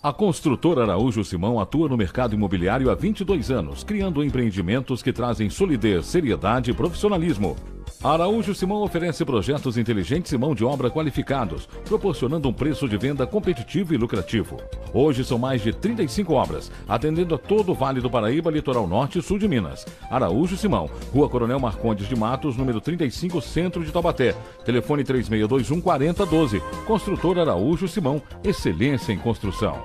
A construtora Araújo Simão atua no mercado imobiliário há 22 anos, criando empreendimentos que trazem solidez, seriedade e profissionalismo. A Araújo Simão oferece projetos inteligentes e mão de obra qualificados, proporcionando um preço de venda competitivo e lucrativo. Hoje são mais de 35 obras, atendendo a todo o Vale do Paraíba, Litoral Norte e Sul de Minas. Araújo Simão, Rua Coronel Marcondes de Matos, número 35, Centro de Taubaté. Telefone 3621 4012. Construtora Araújo Simão, excelência em construção.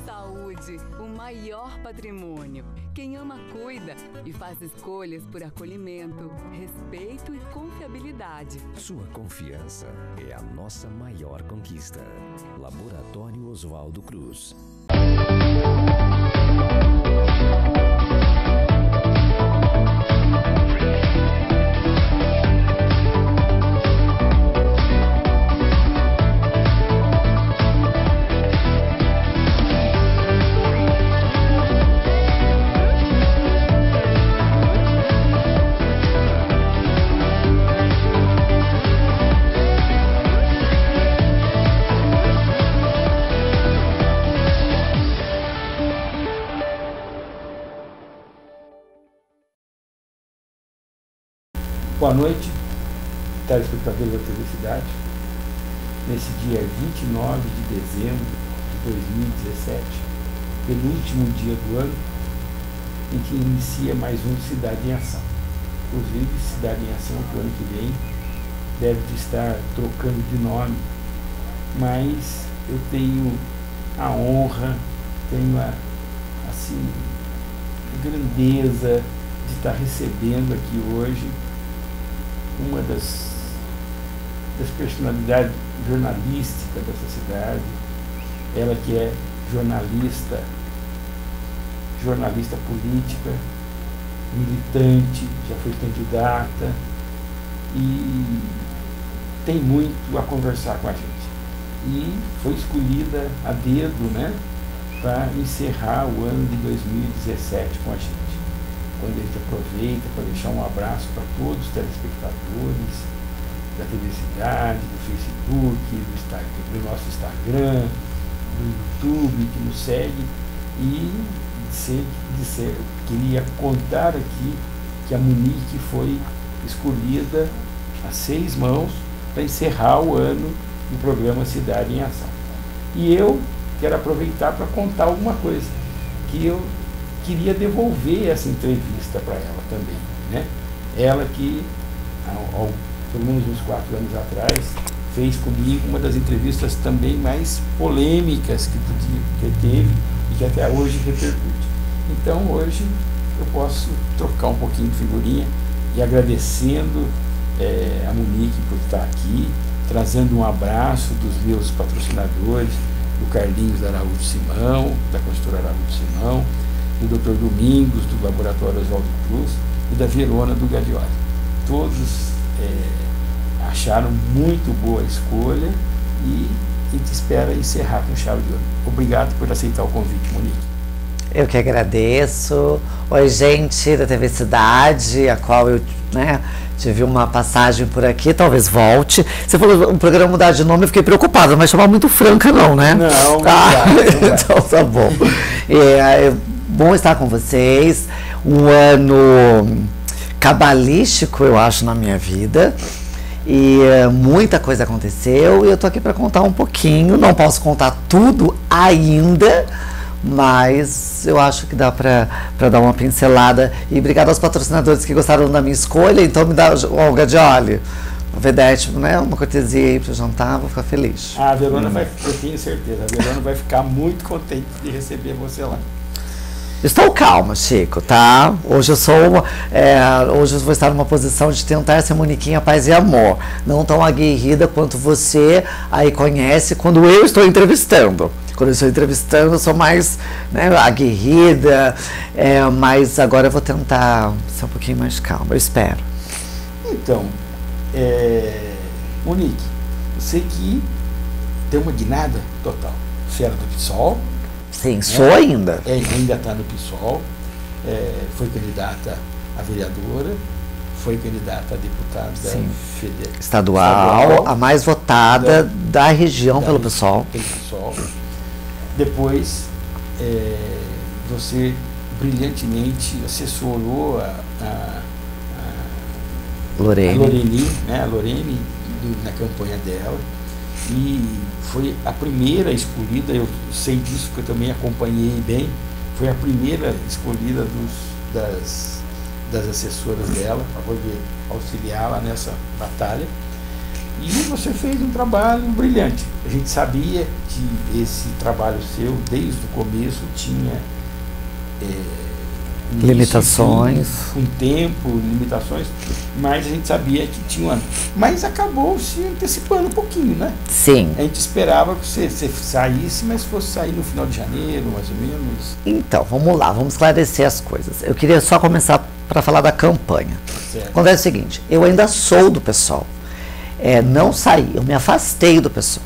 Saúde, o maior patrimônio. Quem ama, cuida e faz escolhas por acolhimento, respeito e confiabilidade. Sua confiança é a nossa maior conquista. Laboratório Oswaldo Cruz. Boa noite, telespectadores da TV Cidade. Nesse dia 29 de dezembro de 2017, penúltimo dia do ano, em que inicia mais um Cidade em Ação. Inclusive, Cidade em Ação, que o ano que vem deve estar trocando de nome, mas eu tenho a honra, tenho a grandeza de estar recebendo aqui hoje uma das personalidades jornalísticas dessa cidade, ela que é jornalista política, militante, já foi candidata e tem muito a conversar com a gente. E foi escolhida a dedo, né, para encerrar o ano de 2017 com a gente. Quando a gente aproveita para deixar um abraço para todos os telespectadores da TV Cidade, do Facebook, do nosso Instagram, do YouTube que nos segue, e queria contar aqui que a Monique foi escolhida a 6 mãos para encerrar o ano do programa Cidade em Ação. E eu quero aproveitar para contar alguma coisa que eu queria devolver essa entrevista para ela também, né? Ela que, pelo menos uns 4 anos atrás, fez comigo uma das entrevistas também mais polêmicas que teve e que até hoje repercute. Então hoje eu posso trocar um pouquinho de figurinha e agradecendo a Monique por estar aqui, trazendo um abraço dos meus patrocinadores, do Carlinhos da Araújo Simão, da construtora Araújo Simão, do Dr. Domingos, do Laboratório Oswaldo Cruz, e da Verona do Gadioli. Todos acharam muito boa a escolha e a gente espera encerrar com chave de ouro. Obrigado por aceitar o convite, Monique. Eu que agradeço. Oi, gente da TV Cidade, a qual eu tive uma passagem por aqui, talvez volte. Você falou o programa mudar de nome, eu fiquei preocupada, mas chamar muito Franca não, né? Não, não vai. Então tá bom. É bom estar com vocês. Um ano cabalístico, eu acho, na minha vida. E muita coisa aconteceu e eu tô aqui para contar um pouquinho. Não posso contar tudo ainda, mas eu acho que dá para dar uma pincelada. E obrigado aos patrocinadores que gostaram da minha escolha. Então me dá, Gadioli, o Vedete, né, uma cortesia aí para jantar, vou ficar feliz. A Verona vai, eu tenho certeza, a Verona vai ficar muito contente de receber você lá. Estou calma, Chico, tá? Hoje hoje eu vou estar numa posição de tentar ser Moniquinha Paz e Amor. Não tão aguerrida quanto você aí conhece quando eu estou entrevistando. Quando eu estou entrevistando, eu sou mais aguerrida, mas agora eu vou tentar ser um pouquinho mais calma, eu espero. Então, Monique, você que deu uma guinada total. Você era do PSOL. Sim, sou ainda. Ainda está no PSOL, foi candidata a vereadora, foi candidata a deputada estadual, a mais votada da região pelo PSOL. futebol. Depois, você brilhantemente assessorou a Lorene, né, a Lorene na campanha dela, e foi a primeira escolhida. Eu sei disso porque eu também acompanhei bem. Foi a primeira escolhida das assessoras dela para poder auxiliá-la nessa batalha. E você fez um trabalho brilhante. A gente sabia que esse trabalho seu, desde o começo, tinha limitações, com tempo, limitações, mas a gente sabia que tinha um ano. Mas acabou se antecipando um pouquinho, né? Sim. A gente esperava que você saísse, mas fosse sair no final de janeiro, mais ou menos. Então, vamos lá, vamos esclarecer as coisas. Eu queria só começar para falar da campanha. Certo. Acontece o seguinte, eu ainda sou do PSOL. Não saí, eu me afastei do PSOL.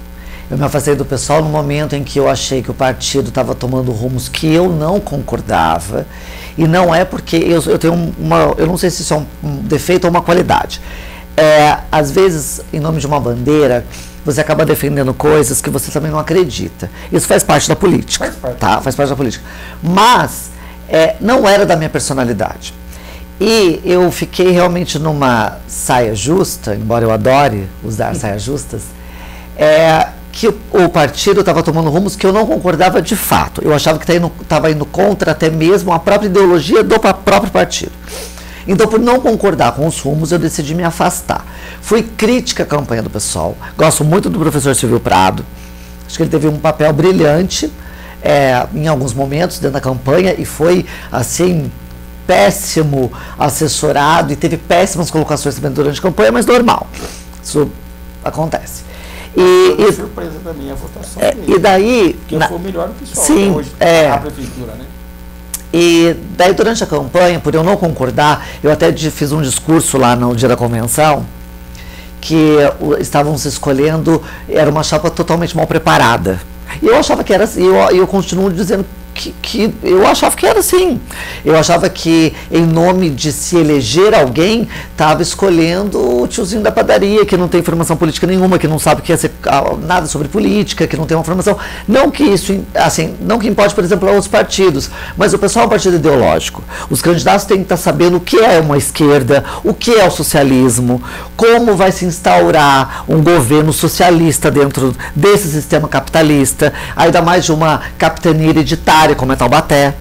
Eu me afastei do PSOL no momento em que eu achei que o partido estava tomando rumos que eu não concordava. E não é porque eu tenho eu não sei se isso é um defeito ou uma qualidade. Às vezes, em nome de uma bandeira, você acaba defendendo coisas que você também não acredita. Isso faz parte da política, faz parte da política. Mas não era da minha personalidade. E eu fiquei realmente numa saia justa, embora eu adore usar saias justas, que o partido estava tomando rumos que eu não concordava de fato. Eu achava que estava indo contra até mesmo a própria ideologia do próprio partido. Então, por não concordar com os rumos, eu decidi me afastar. Fui crítica à campanha do PSOL. Gosto muito do professor Silvio Prado. Acho que ele teve um papel brilhante em alguns momentos dentro da campanha e foi, assim, péssimo assessorado e teve péssimas colocações também durante a campanha, mas normal. Isso acontece. Foi surpresa para mim a votação dele. E daí... Porque foi o melhor do PSOL sim, hoje, a prefeitura, né? E daí, durante a campanha, por eu não concordar, eu até fiz um discurso lá no dia da convenção, que estavam se escolhendo, era uma chapa totalmente mal preparada. E eu achava que era assim, eu continuo dizendo que eu achava que era assim. Eu achava que, em nome de se eleger alguém, estava escolhendo o tiozinho da padaria, que não tem formação política nenhuma, que não sabe que nada sobre política, que não tem uma formação. Não que isso, assim, não que importe, por exemplo, aos partidos, mas o pessoal é um partido ideológico. Os candidatos têm que estar sabendo o que é uma esquerda, o que é o socialismo, como vai se instaurar um governo socialista dentro desse sistema capitalista, ainda mais de uma capitania hereditária, como é Taubaté,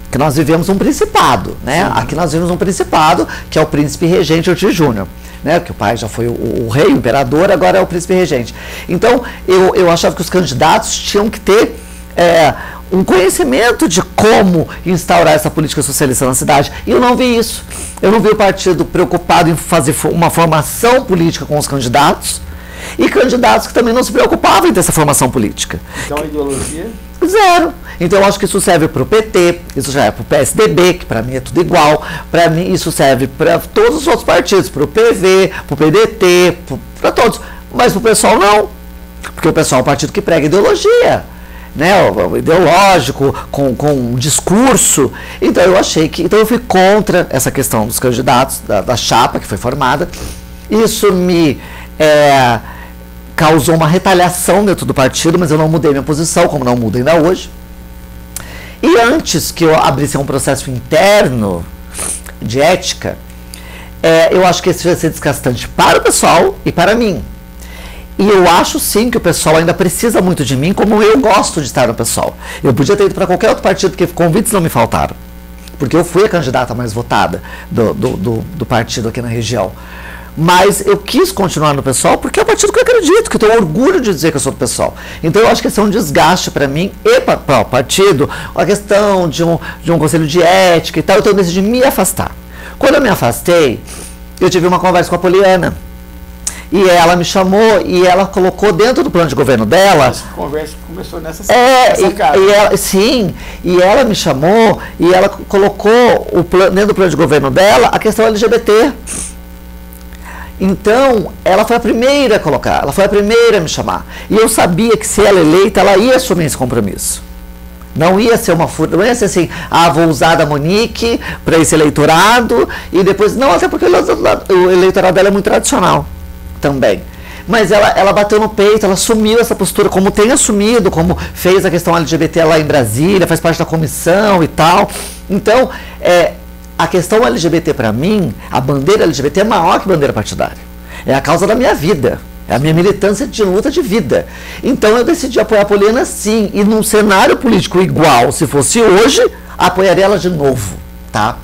que nós vivemos um principado, né? Sim. Aqui nós vivemos um principado, que é o príncipe regente Ortiz Júnior, né? Que o pai já foi o rei, o imperador, agora é o príncipe regente. Então, eu achava que os candidatos tinham que ter um conhecimento de como instaurar essa política socialista na cidade. E eu não vi isso. Eu não vi o partido preocupado em fazer uma formação política com os candidatos, e candidatos que também não se preocupavam em ter essa formação política. Então, a ideologia? Zero. Então, eu acho que isso serve para o PT, isso já é para o PSDB, que para mim é tudo igual. Para mim, isso serve para todos os outros partidos, para o PV, para o PDT, para todos. Mas para o pessoal, não. Porque o pessoal é um partido que prega ideologia, né? O ideológico, com discurso. Então, eu achei que... Então, eu fui contra essa questão dos candidatos, da chapa que foi formada. Isso me... causou uma retaliação dentro do partido, mas eu não mudei minha posição, como não mudo ainda hoje. E antes que eu abrisse um processo interno de ética, eu acho que esse vai ser desgastante para o pessoal e para mim. E eu acho sim que o pessoal ainda precisa muito de mim, como eu gosto de estar no pessoal. Eu podia ter ido para qualquer outro partido, porque convites não me faltaram. Porque eu fui a candidata mais votada do partido aqui na região. Mas eu quis continuar no PSOL porque é o partido que eu acredito, que eu tenho orgulho de dizer que eu sou do PSOL. Então eu acho que esse é um desgaste para mim e para o partido, a questão de um conselho de ética e tal, então eu decidi me afastar. Quando eu me afastei, eu tive uma conversa com a Poliana. E ela me chamou e ela colocou dentro do plano de governo dela... Essa conversa começou nessa casa. Sim, e ela me chamou e ela colocou dentro do plano de governo dela a questão LGBT. Então, ela foi a primeira a colocar, ela foi a primeira a me chamar. E eu sabia que se ela eleita, ela ia assumir esse compromisso. Não ia ser não ia ser assim, vou usar da Monique para esse eleitorado, e depois, não, até porque o eleitorado dela é muito tradicional também. Mas ela bateu no peito, ela assumiu essa postura, como tem assumido, como fez a questão LGBT lá em Brasília, faz parte da comissão e tal. Então, a questão LGBT para mim, a bandeira LGBT é maior que bandeira partidária. É a causa da minha vida. É a minha militância de luta de vida. Então eu decidi apoiar a Poliana sim. E num cenário político igual, se fosse hoje, apoiaria ela de novo. Tá?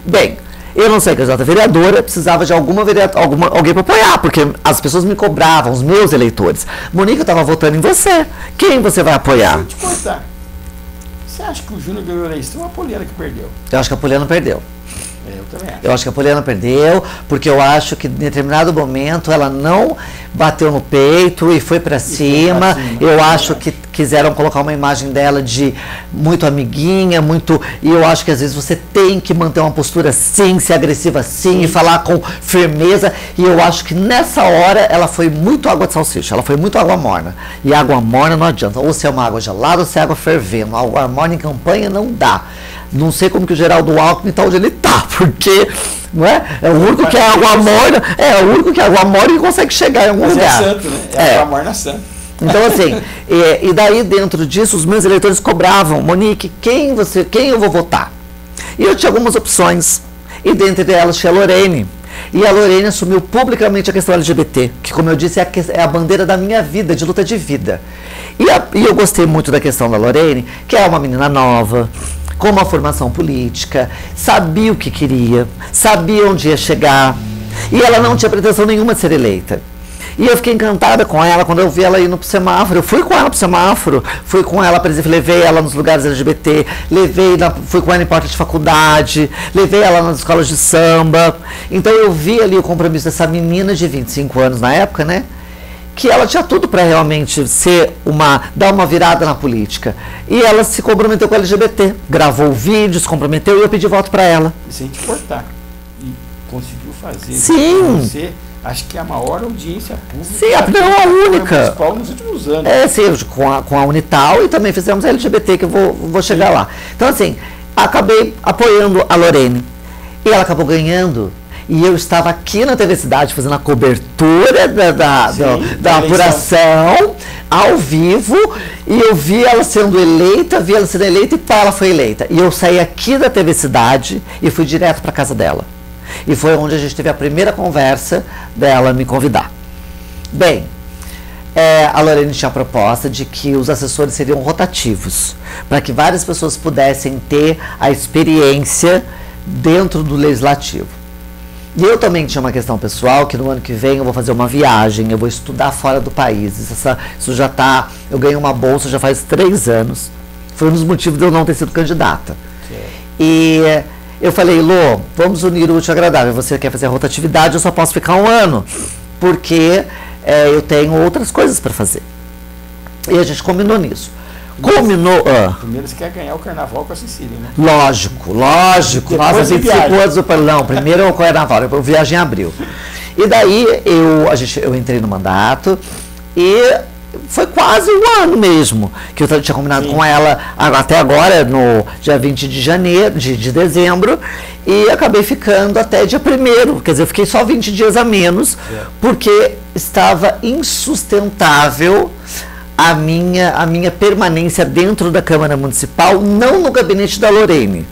Bem, eu não sei, candidata vereadora, precisava de alguém para apoiar, porque as pessoas me cobravam, os meus eleitores. Monique, eu estava votando em você. Quem você vai apoiar? Deixa eu te contar. Você acha que o Júnior ganhou a eleição ou a Poliana que perdeu? Eu acho que a Poliana perdeu. Eu também acho. Eu acho que a Poliana perdeu, porque eu acho que em determinado momento ela não bateu no peito e foi para cima. Eu acho que quiseram colocar uma imagem dela de muito amiguinha, e eu acho que às vezes você tem que manter uma postura sim, ser agressiva sim, e falar com firmeza. E eu acho que nessa hora ela foi muito água de salsicha, ela foi muito água morna. E água morna não adianta, ou se é uma água gelada ou se é água fervendo. Água morna em campanha não dá. Não sei como que o Geraldo Alckmin está onde ele está, porque não é o único que é água morna, o único que é água morna e consegue chegar em algum lugar. É santo, né? É água morna santa. Então assim, e daí dentro disso os meus eleitores cobravam, Monique, quem eu vou votar? E eu tinha algumas opções, e dentre elas tinha a Lorene. E a Lorene assumiu publicamente a questão LGBT, que como eu disse é a bandeira da minha vida, de luta de vida. E eu gostei muito da questão da Lorene, que é uma menina nova, com uma formação política, sabia o que queria, sabia onde ia chegar, e ela não tinha pretensão nenhuma de ser eleita. E eu fiquei encantada com ela quando eu vi ela indo pro semáforo. Eu fui com ela pro semáforo, fui com ela, por exemplo, levei ela nos lugares LGBT, fui com ela em porta de faculdade, levei ela nas escolas de samba. Então eu vi ali o compromisso dessa menina de 25 anos na época, né? Que ela tinha tudo para realmente dar uma virada na política. E ela se comprometeu com a LGBT, gravou vídeos, se comprometeu, e eu pedi voto para ela. E sem te cortar. E conseguiu fazer. Sim. Você, acho que é a maior audiência pública. Sim, não a única. Municipal nos últimos anos. Sim, com a Unital, e também fizemos a LGBT, que eu vou chegar lá. Então, assim, acabei apoiando a Lorene. E ela acabou ganhando. E eu estava aqui na TV Cidade fazendo a cobertura da apuração, ao vivo, e eu vi ela sendo eleita, e pá, ela foi eleita. E eu saí aqui da TV Cidade e fui direto para casa dela. E foi onde a gente teve a primeira conversa dela me convidar. Bem, a Lorene tinha a proposta de que os assessores seriam rotativos, para que várias pessoas pudessem ter a experiência dentro do legislativo. E eu também tinha uma questão pessoal, que no ano que vem eu vou fazer uma viagem, eu vou estudar fora do país. Isso já está... Eu ganhei uma bolsa já faz 3 anos. Foi um dos motivos de eu não ter sido candidata. E eu falei, Lô, vamos unir o útil ao agradável. Você quer fazer a rotatividade, eu só posso ficar 1 ano, porque eu tenho outras coisas para fazer. E a gente combinou nisso. Primeiro você quer ganhar o carnaval com a Cecília, né? Lógico. Nossa, 25 anos não, primeiro é o carnaval, eu viagem em abril. E daí eu entrei no mandato e foi quase 1 ano mesmo que eu tinha combinado com ela, até agora, no dia 20 de dezembro, e acabei ficando até dia 1º, quer dizer, eu fiquei só 20 dias a menos, porque estava insustentável a minha permanência dentro da Câmara Municipal, não no gabinete da Lorene.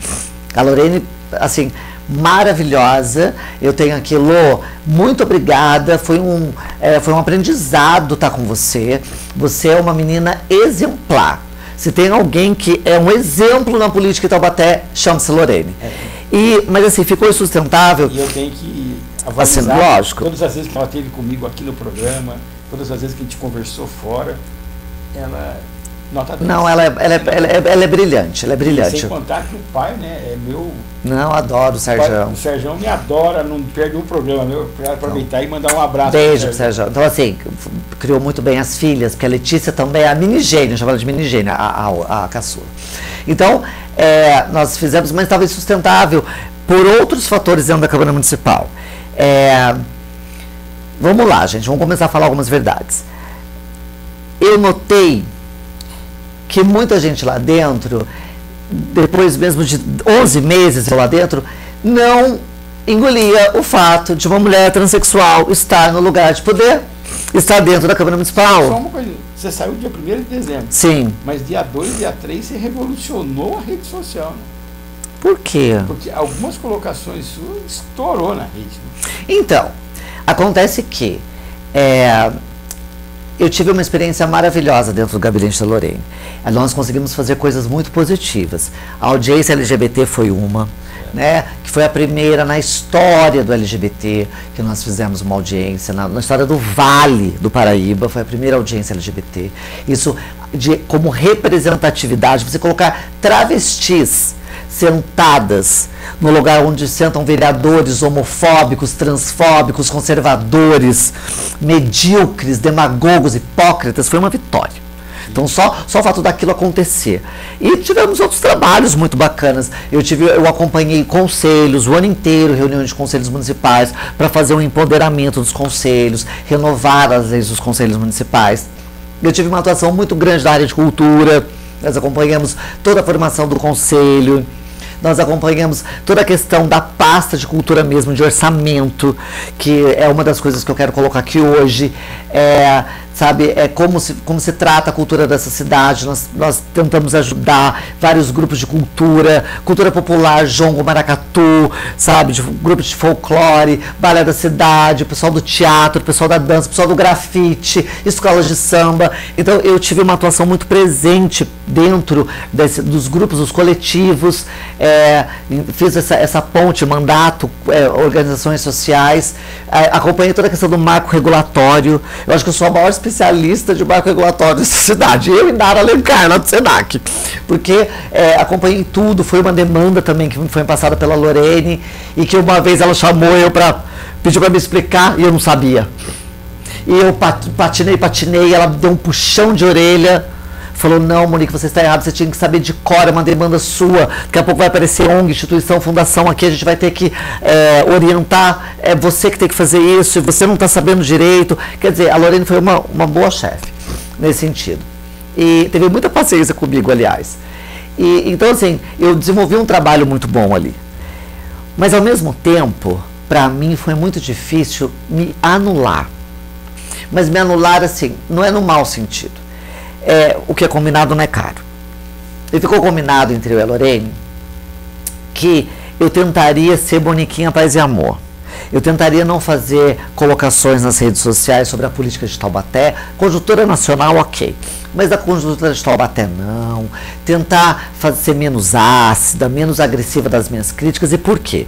A Lorene, assim, maravilhosa. Eu tenho aqui, Lô, muito obrigada. Foi um aprendizado estar com você. Você é uma menina exemplar. Se tem alguém que é um exemplo na política em Taubaté, chama-se Lorene. Mas assim, ficou insustentável. E eu tenho que avalizar, assim, lógico, todas as vezes que ela esteve comigo aqui no programa, todas as vezes que a gente conversou fora, ela nota 10. Não, ela é brilhante, ela é brilhante. E sem contar que o pai, né, é meu... Não, adoro o Sérgio. O Sérgio me adora, não perde um programa meu, para aproveitar e mandar um abraço. Beijo pro Sérgio. Então, assim, criou muito bem as filhas, porque a Letícia também é a minigênia, eu chamo ela de minigênia, a caçula. Então, nós fizemos, mas estava insustentável por outros fatores dentro da Câmara Municipal. Vamos lá, gente, vamos começar a falar algumas verdades. Eu notei que muita gente lá dentro, depois mesmo de 11 meses lá dentro, não engolia o fato de uma mulher transexual estar no lugar de poder. Está dentro da Câmara Municipal. Só uma coisa, você saiu dia 1º de dezembro. Sim. Mas dia 2 e dia 3 você revolucionou a rede social, né? Por quê? Porque algumas colocações suas estourou na rede. Né? Então, acontece que eu tive uma experiência maravilhosa dentro do gabinete da Lorene. Nós conseguimos fazer coisas muito positivas. A audiência LGBT foi uma, né, que foi a primeira na história do LGBT que nós fizemos uma audiência, na história do Vale do Paraíba, foi a primeira audiência LGBT. Isso como representatividade, você colocar travestis sentadas no lugar onde sentam vereadores homofóbicos, transfóbicos, conservadores, medíocres, demagogos, hipócritas, foi uma vitória. Então só o fato daquilo acontecer. E tivemos outros trabalhos muito bacanas. Eu acompanhei conselhos o ano inteiro, reuniões de conselhos municipais, para fazer um empoderamento dos conselhos, renovar as leis dos conselhos municipais. Eu tive uma atuação muito grande na área de cultura. Nós acompanhamos toda a formação do conselho. Nós acompanhamos toda a questão da pasta de cultura mesmo, de orçamento, que é uma das coisas que eu quero colocar aqui hoje. Como se trata a cultura dessa cidade. Nós tentamos ajudar vários grupos de cultura popular, jongo, maracatu, de grupos de folclore, balé da cidade, o pessoal do teatro, o pessoal da dança, o pessoal do grafite, escolas de samba. Então eu tive uma atuação muito presente dentro dos grupos, dos coletivos, fiz essa ponte, mandato, organizações sociais, acompanhei toda a questão do marco regulatório. Eu acho que eu sou a maior especialista de marco regulatório dessa cidade, eu e Nara Alencar, lá do SENAC, porque acompanhei tudo. Foi uma demanda também que foi passada pela Lorene, e que uma vez ela chamou eu pediu para me explicar, e eu não sabia. E eu patinei, ela deu um puxão de orelha, falou: não, Monique, você está errado, você tinha que saber de cor, é uma demanda sua, daqui a pouco vai aparecer ONG, instituição, fundação aqui, a gente vai ter que orientar, é você que tem que fazer isso, e você não está sabendo direito. Quer dizer, a Lorene foi uma boa chefe nesse sentido, e teve muita paciência comigo, aliás. Então, assim, eu desenvolvi um trabalho muito bom ali, mas ao mesmo tempo, para mim foi muito difícil me anular, mas me anular, assim, não é no mau sentido. O que é combinado não é caro. E ficou combinado entre eu e a Lorene que eu tentaria ser Moniquinha Paz e Amor. Eu tentaria não fazer colocações nas redes sociais sobre a política de Taubaté. Conjuntura nacional, ok, mas da conjuntura de Taubaté não. Tentar ser menos ácida, menos agressiva das minhas críticas. E por quê?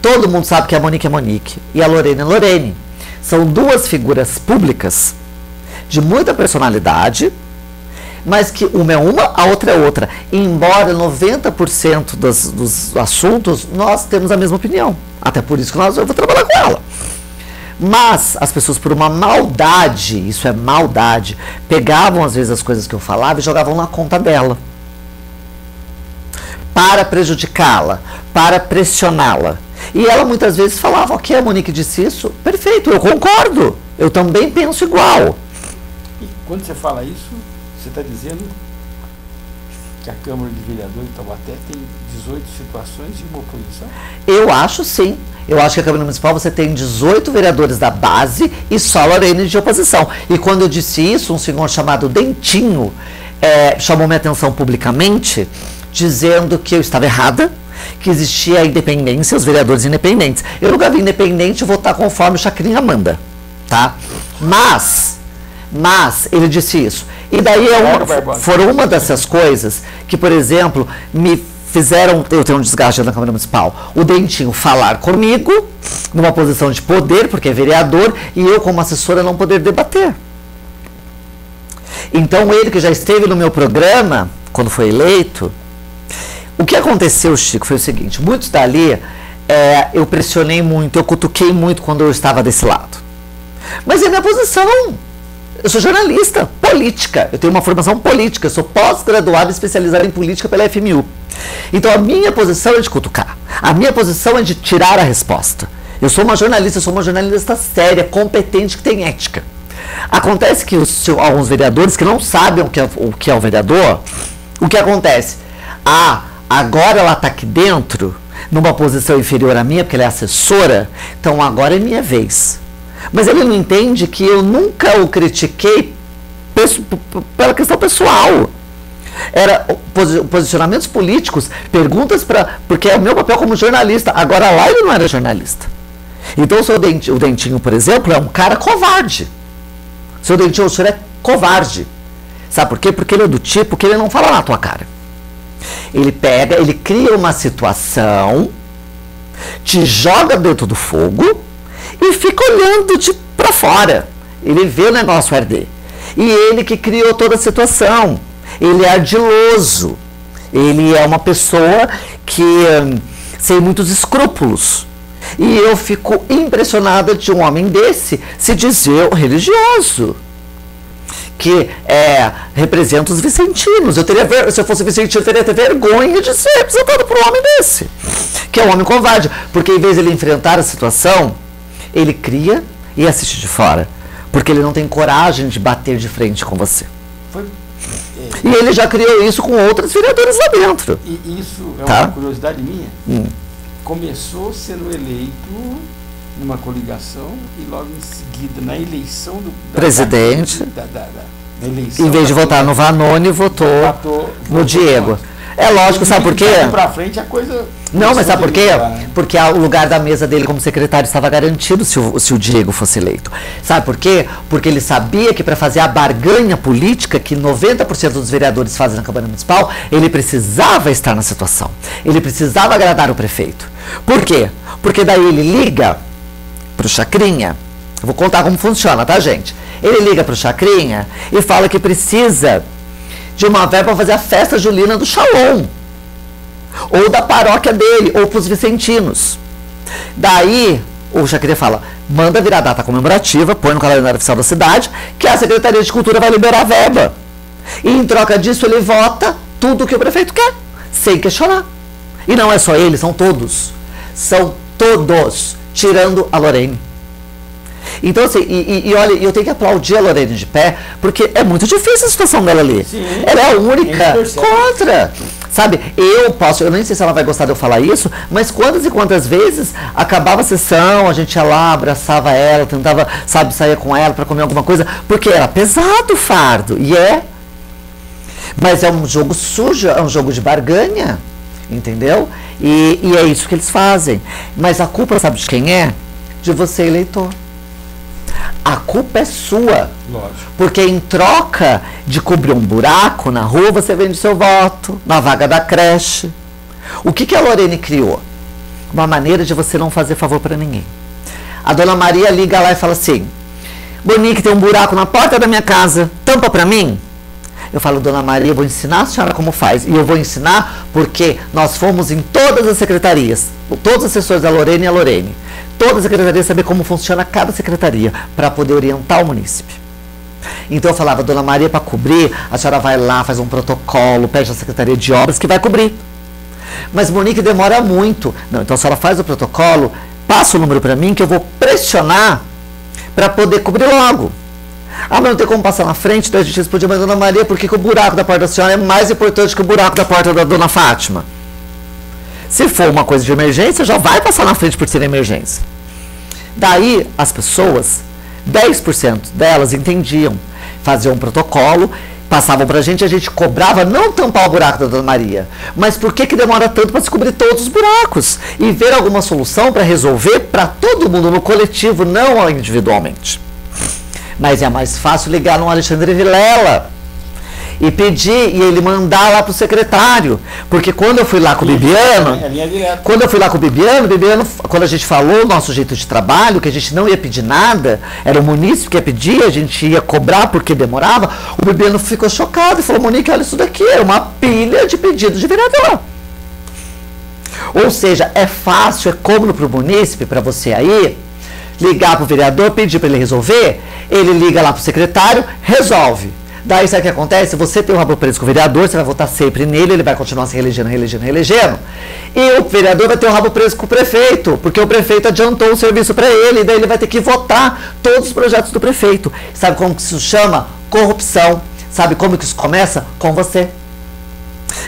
Todo mundo sabe que a Monique é Monique e a Lorene é Lorene. São duas figuras públicas de muita personalidade, mas que uma é uma, a outra é outra. E embora 90% dos assuntos nós temos a mesma opinião. Até por isso que eu vou trabalhar com ela. Mas as pessoas, por uma maldade, isso é maldade, pegavam às vezes as coisas que eu falava e jogavam na conta dela, para prejudicá-la, para pressioná-la. E ela muitas vezes falava: ok, a Monique disse isso, perfeito, eu concordo, eu também penso igual. Quando você fala isso, você está dizendo que a Câmara de Vereadores de Taubaté tem 18 situações de uma oposição? Eu acho sim. Eu acho que a Câmara Municipal você tem 18 vereadores da base e só a Lorene de oposição. E quando eu disse isso, um senhor chamado Dentinho chamou minha atenção publicamente, dizendo que eu estava errada, que existia a independência, os vereadores independentes. Eu nunca vi independente votar conforme o Chacrinha manda, tá? Mas ele disse isso. E daí foram uma dessas coisas que, por exemplo, me fizeram eu ter um desgaste na Câmara Municipal. O Dentinho falar comigo, numa posição de poder, porque é vereador, e eu, como assessora, não poder debater. Então, ele que já esteve no meu programa, quando foi eleito, o que aconteceu, Chico, foi o seguinte: muitos dali, eu pressionei muito, eu cutuquei muito quando eu estava desse lado. Mas é minha posição. Eu sou jornalista, política, eu tenho uma formação política, eu sou pós-graduado e especializado em política pela FMU. Então a minha posição é de cutucar, a minha posição é de tirar a resposta. Eu sou uma jornalista séria, competente, que tem ética. Acontece que alguns vereadores que não sabem o que é o vereador, o que acontece? Agora ela está aqui dentro, numa posição inferior à minha, porque ela é assessora, então agora é minha vez. Mas ele não entende que eu nunca o critiquei pela questão pessoal. Era posicionamentos políticos, perguntas porque é o meu papel como jornalista. Agora lá ele não era jornalista. Então o Dentinho, por exemplo, é um cara covarde. O seu Dentinho, o senhor é covarde. Sabe por quê? Porque ele é do tipo que ele não fala na tua cara. Ele pega, ele cria uma situação, te joga dentro do fogo e fica olhando pra fora. Ele vê o negócio arder. E ele que criou toda a situação. Ele é ardiloso. Ele é uma pessoa que sem muitos escrúpulos. E eu fico impressionada de um homem desse se dizer religioso. Que representa os vicentinos. Se eu fosse vicentino, eu teria que ter vergonha de ser representado por um homem desse. Que é um homem covarde. Porque em vez de ele enfrentar a situação, ele cria e assiste de fora. Porque ele não tem coragem de bater de frente com você. E ele já criou isso com outros vereadores lá dentro. E isso é uma curiosidade minha. Começou sendo eleito numa coligação e logo em seguida, na eleição do presidente, da eleição, em vez de votar no Vanoni, votou no Diego. É lógico, sabe por quê? Pra frente a coisa... Não, mas sabe por quê? Porque o lugar da mesa dele como secretário estava garantido se o Diego fosse eleito. Sabe por quê? Porque ele sabia que para fazer a barganha política que 90% dos vereadores fazem na Câmara Municipal, ele precisava estar na situação. Ele precisava agradar o prefeito. Por quê? Porque daí ele liga pro Chacrinha. Eu vou contar como funciona, tá, gente? Ele liga pro Chacrinha e fala que precisa de uma verba para fazer a festa julina do Shalom, ou da paróquia dele, ou para os vicentinos. Daí o Chacrinha fala, manda virar data comemorativa, põe no calendário oficial da cidade, que a Secretaria de Cultura vai liberar a verba. E em troca disso ele vota tudo o que o prefeito quer, sem questionar. E não é só ele, são todos. São todos, tirando a Lorene. Então, assim, olha, eu tenho que aplaudir a Lorene de pé, porque é muito difícil a situação dela ali. Sim, ela é a única contra. Sabe, eu nem sei se ela vai gostar de eu falar isso, mas quantas e quantas vezes acabava a sessão, a gente ia lá, abraçava ela, tentava, sabe, sair com ela para comer alguma coisa, porque era pesado o fardo, mas é um jogo sujo, é um jogo de barganha, entendeu? E é isso que eles fazem. Mas a culpa, sabe de quem é? De você, eleitor. A culpa é sua. Lógico. Porque em troca de cobrir um buraco na rua, você vende seu voto, na vaga da creche. O que a Lorene criou? Uma maneira de você não fazer favor para ninguém. A dona Maria liga lá e fala assim, Monique, tem um buraco na porta da minha casa, tampa para mim? Eu falo, dona Maria, eu vou ensinar a senhora como faz. E eu vou ensinar porque nós fomos em todas as secretarias, todos os assessores da Lorene e a Lorene. Todas as secretarias saber como funciona cada secretaria, para poder orientar o munícipe. Então eu falava, dona Maria, para cobrir, a senhora vai lá, faz um protocolo, pede a Secretaria de Obras que vai cobrir. Mas Monique demora muito. Não, então a senhora faz o protocolo, passa o número para mim que eu vou pressionar para poder cobrir logo. Ah, mas não tem como passar na frente, daí a gente respondia, mas dona Maria, por que o buraco da porta da senhora é mais importante que o buraco da porta da dona Fátima? Se for uma coisa de emergência, já vai passar na frente por ser emergência. Daí, as pessoas, 10% delas entendiam, faziam um protocolo, passavam pra gente, a gente cobrava não tampar o buraco da dona Maria, mas por que demora tanto para se cobrir todos os buracos? E ver alguma solução para resolver para todo mundo, no coletivo, não individualmente. Mas é mais fácil ligar no Alexandre Vilela e pedir, e ele mandar lá pro secretário. Porque quando eu fui lá com o Bibiano, quando a gente falou o nosso jeito de trabalho, que a gente não ia pedir nada, era o munícipe que ia pedir, a gente ia cobrar porque demorava, o Bibiano ficou chocado e falou, Monique, olha isso daqui, é uma pilha de pedidos de vereador. Ou seja, é fácil, é cômodo pro munícipe, para você aí, ligar pro vereador, pedir para ele resolver, ele liga lá pro secretário, resolve. Daí sabe o que acontece? Você tem o rabo preso com o vereador, você vai votar sempre nele, ele vai continuar se reelegendo. E o vereador vai ter o rabo preso com o prefeito, porque o prefeito adiantou o serviço para ele, e daí ele vai ter que votar todos os projetos do prefeito. Sabe como que isso chama? Corrupção. Sabe como que isso começa? Com você.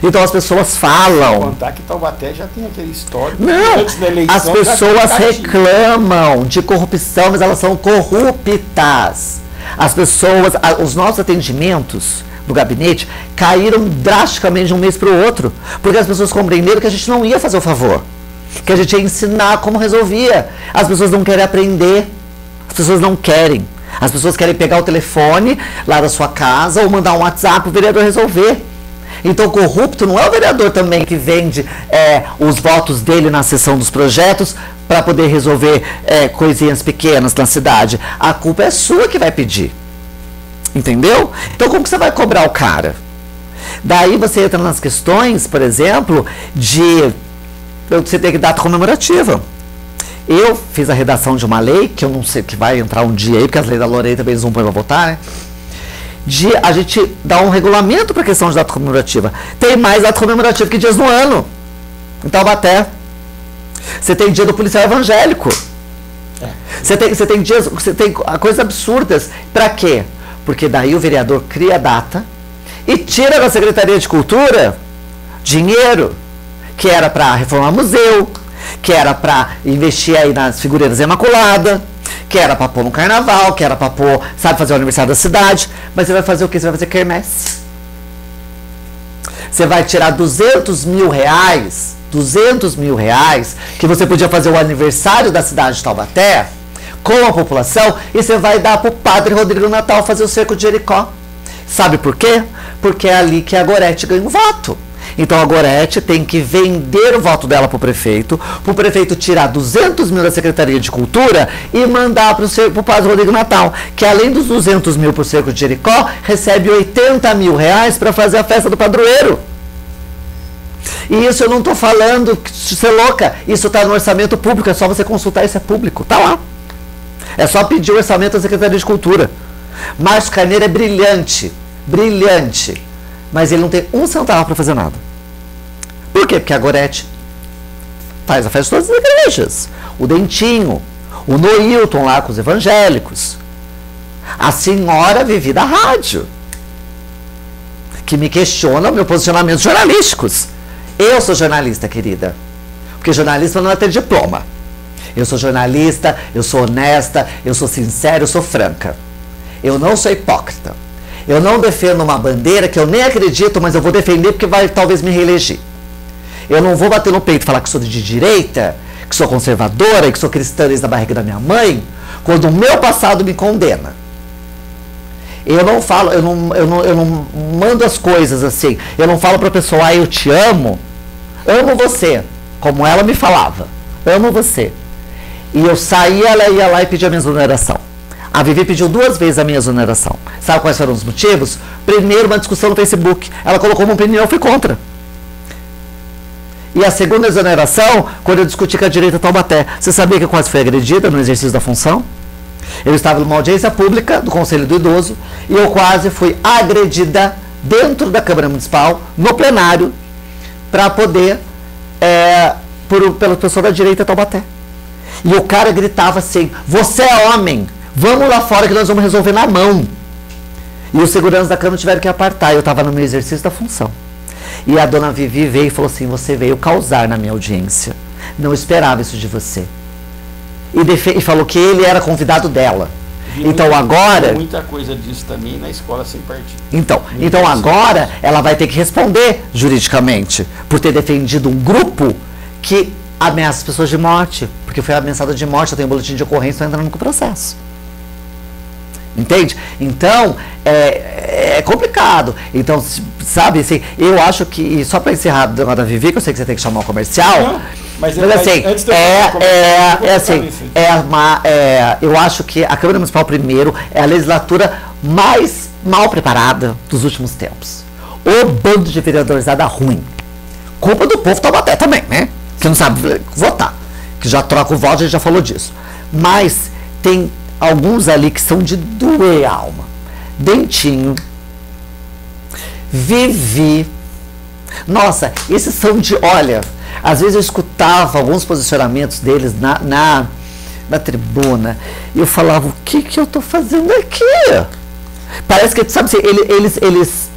Então as pessoas Sem falam. contar que Taubaté já tem aquele histórico. Não, Antes da eleição, as já pessoas tem reclamam de corrupção, mas elas são corruptas. As pessoas, os nossos atendimentos do gabinete caíram drasticamente de um mês para o outro, porque as pessoas compreenderam que a gente não ia fazer o favor, que a gente ia ensinar como resolvia. As pessoas não querem aprender, as pessoas não querem. As pessoas querem pegar o telefone lá da sua casa ou mandar um WhatsApp para o vereador resolver. Então, corrupto não é o vereador também que vende os votos dele na sessão dos projetos para poder resolver coisinhas pequenas na cidade. A culpa é sua que vai pedir. Entendeu? Então, como que você vai cobrar o cara? Daí você entra nas questões, por exemplo, de você ter data comemorativa. Eu fiz a redação de uma lei, que eu não sei, que vai entrar um dia aí, porque as leis da Lorena também eles vão para votar, né? De a gente dar um regulamento para a questão de data comemorativa. Tem mais data comemorativa que dias no ano. Em Taubaté. Você tem dia do policial evangélico. Você tem dias, você tem coisas absurdas. Para quê? Porque daí o vereador cria a data e tira da Secretaria de Cultura dinheiro que era para reformar museu, que era para investir aí nas figureiras Imaculada, que era para pôr no carnaval, que era para pôr, sabe, fazer o aniversário da cidade. Mas você vai fazer o quê? Você vai fazer quermesse. Você vai tirar 200 mil reais, que você podia fazer o aniversário da cidade de Taubaté com a população, e você vai dar para o Padre Rodrigo Natal fazer o cerco de Jericó. Sabe por quê? Porque é ali que a Gorete ganha o voto. Então a Gorete tem que vender o voto dela para o prefeito tirar 200 mil da Secretaria de Cultura e mandar para o Padre Rodrigo Natal, que além dos 200 mil por cerco de Jericó, recebe 80 mil reais para fazer a festa do padroeiro. E isso eu não estou falando, você é louca, isso está no orçamento público, é só você consultar, isso é público, tá lá. É só pedir o orçamento da Secretaria de Cultura. Márcio Carneiro é brilhante, mas ele não tem um centavo para fazer nada. Por quê? Porque a Gorete faz a festa de todas as igrejas. O Dentinho, o Noilton lá com os evangélicos. A senhora Vivi da rádio, que me questiona meu posicionamento jornalísticos. Eu sou jornalista, querida. Porque jornalista não é ter diploma. Eu sou jornalista, eu sou honesta, eu sou sincera, eu sou franca. Eu não sou hipócrita. Eu não defendo uma bandeira que eu nem acredito, mas eu vou defender porque vai talvez me reeleger. Eu não vou bater no peito e falar que sou de direita, que sou conservadora, que sou cristã desde a barriga da minha mãe, quando o meu passado me condena. Eu não falo, eu não mando as coisas assim. Eu não falo para a pessoa, eu te amo você, como ela me falava, amo você. E eu saía, ela ia lá e pedia a minha exoneração. A Vivi pediu 2 vezes a minha exoneração. Sabe quais foram os motivos? Primeiro, uma discussão no Facebook. Ela colocou uma opinião, eu fui contra. E a segunda exoneração, quando eu discuti com a direita Taubaté. Você sabia que eu quase fui agredida no exercício da função? Eu estava numa audiência pública do Conselho do Idoso e eu quase fui agredida dentro da Câmara Municipal, no plenário, para poder, pela pessoa da direita Taubaté. E o cara gritava assim, você é homem, vamos lá fora que nós vamos resolver na mão. E os seguranças da Câmara tiveram que apartar, eu estava no meu exercício da função. E a dona Vivi veio e falou assim, você veio causar na minha audiência, não esperava isso de você. E falou que ele era convidado dela. Então agora... Muita coisa disso também na escola sem partido. Então agora ela vai ter que responder juridicamente por ter defendido um grupo que ameaça as pessoas de morte, porque foi ameaçada de morte, eu tenho um boletim de ocorrência, estou entrando com o processo. Entende? Então, é complicado. Então, sabe, assim, eu acho que, e só para encerrar da Vivi, que eu sei que você tem que chamar o comercial, não, mas assim, eu acho que a Câmara Municipal, primeiro, é a legislatura mais mal preparada dos últimos tempos. O bando de vereadorizada ruim. Culpa do povo Taubaté também, né? Que não sabe votar. Que já troca o voto, a gente já falou disso. Mas tem alguns ali que são de doer a alma. Dentinho, Vivi. Nossa, esses são de... Olha, às vezes eu escutava alguns posicionamentos deles na tribuna e eu falava, o que eu tô fazendo aqui? Parece que, sabe assim, eles